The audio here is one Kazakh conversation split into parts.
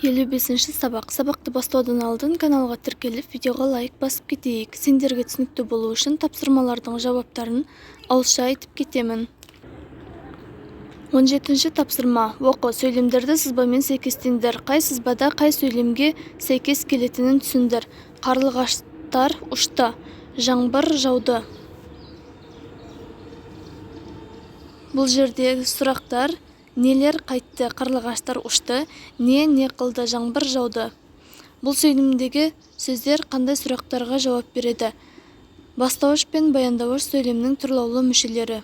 55 сабақ. Сабақты бастаудан алдын каналға тіркеліп, видеоға лайк басып кетейік. Сендерге түсінікті болу үшін тапсырмалардың жауаптарын ауызша айтып кетемін. 17 тапсырма. Оқы, сөйлемдерді сызбамен сәйкестендір. Қай сызбада қай сөйлемге сәйкес келетінін түсіндір. Қарлығаштар ұшты, жаңбыр жауды. Бұл жердегі сұрақтар: нелер қайтты, қарлығаштар ұшты, не қылды, жаңбыр жауды. Бұл сөйлемдегі сөздер қандай сұрақтарға жауап береді? Бастауыш пен баяндауыш сөйлемнің тұрлаулы мүшелері.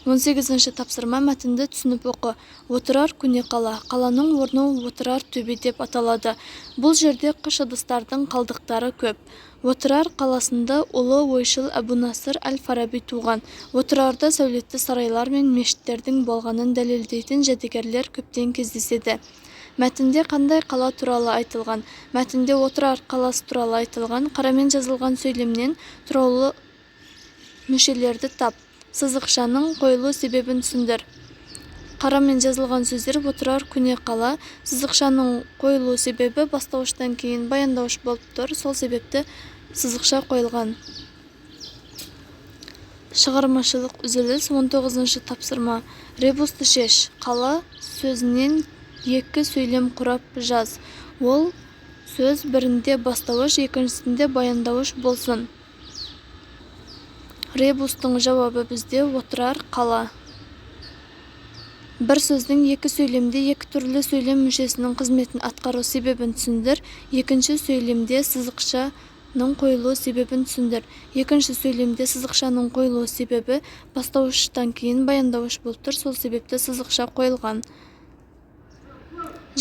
18 тапсырма. Мәтінді түсініп оқы. Отырар көне қала. Қаланың орны отырар төбе деп аталады. Бұл жерде қыш ыдыстардың қалдықтары көп. Отырар қаласында ұлы ойшыл Әбу-Насыр әл-Фараби туған. Отырарда сәулетті сарайлар мен мешіттердің болғанын дәлелдейтін жәдігерлер көптен кездеседі. Мәтінде қандай қала туралы айтылған? Мәтінде Отырар қаласы туралы айтылған. Қарамен жазылған сөйлемнен тұраулы мүшелерді тап. Сызықшаның қойылу себебін түсіндір. Қарамен жазылған сөздер: Отырар көне қала. Сызықшаның қойылу себебі бастауыштан кейін баяндауыш болып тұр, сол себепті сызықша қойылған. Шығармашылық үзіліс. 19 тапсырма. Ребусты шеш. Қала сөзінен екі сөйлем құрап жаз. Ол сөз бірінде бастауыш, екіншісінде баяндауыш болсын. Ребустың жауабы бізде отырар қала. Бір сөздің екі сөйлемде екі түрлі сөйлем мүшесінің қызметін атқару себебін түсіндір. Екінші сөйлемде сызықшаның қойылу себебін түсіндір. Екінші сөйлемде сызықшаның қойылу себебі бастауыштан кейін баяндауыш болып тұр, сол себепті сызықша қойылған.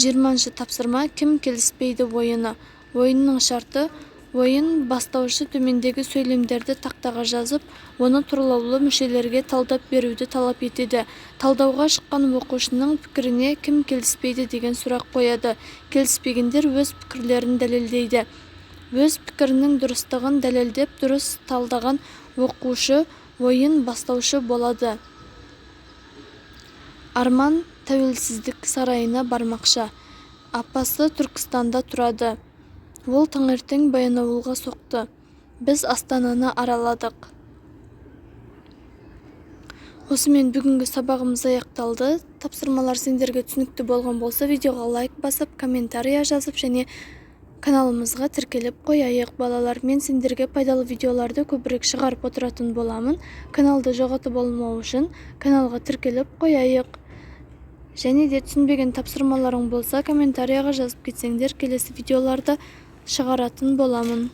20 тапсырма. Кім келіспейді ойыны? Ойынның шарты: ойын бастаушы төмендегі сөйлемдерді тақтаға жазып, оны тұрлаулы мүшелерге талдап беруді талап етеді. Талдауға шыққан оқушының пікіріне кім келіспейді деген сұрақ қояды. Келіспегендер өз пікірлерін дәлелдейді. Өз пікірінің дұрыстығын дәлелдеп, дұрыс талдаған оқушы ойын бастаушы болады. Арман тәуелсіздік сарайына бармақшы. Апасы Түркістанда тұрады. Ол таңертең Баянауылға соқты. Біз Астананы араладық. Осымен бүгінгі сабағымыз аяқталды. Тапсырмалар сендерге түсінікті болған болса, видеоға лайк басып, комментария жазып және каналымызға тіркеліп қояйық. Балалар, мен сендерге пайдалы видеоларды көбірек шығарып отыратын боламын. Каналды жоғалтып болмау үшін каналға тіркеліп қояйық. Және де түсінбеген тапсырмаларың болса, комментарияға жазып кетсеңдер, келесі видеоларда шығаратын боламын.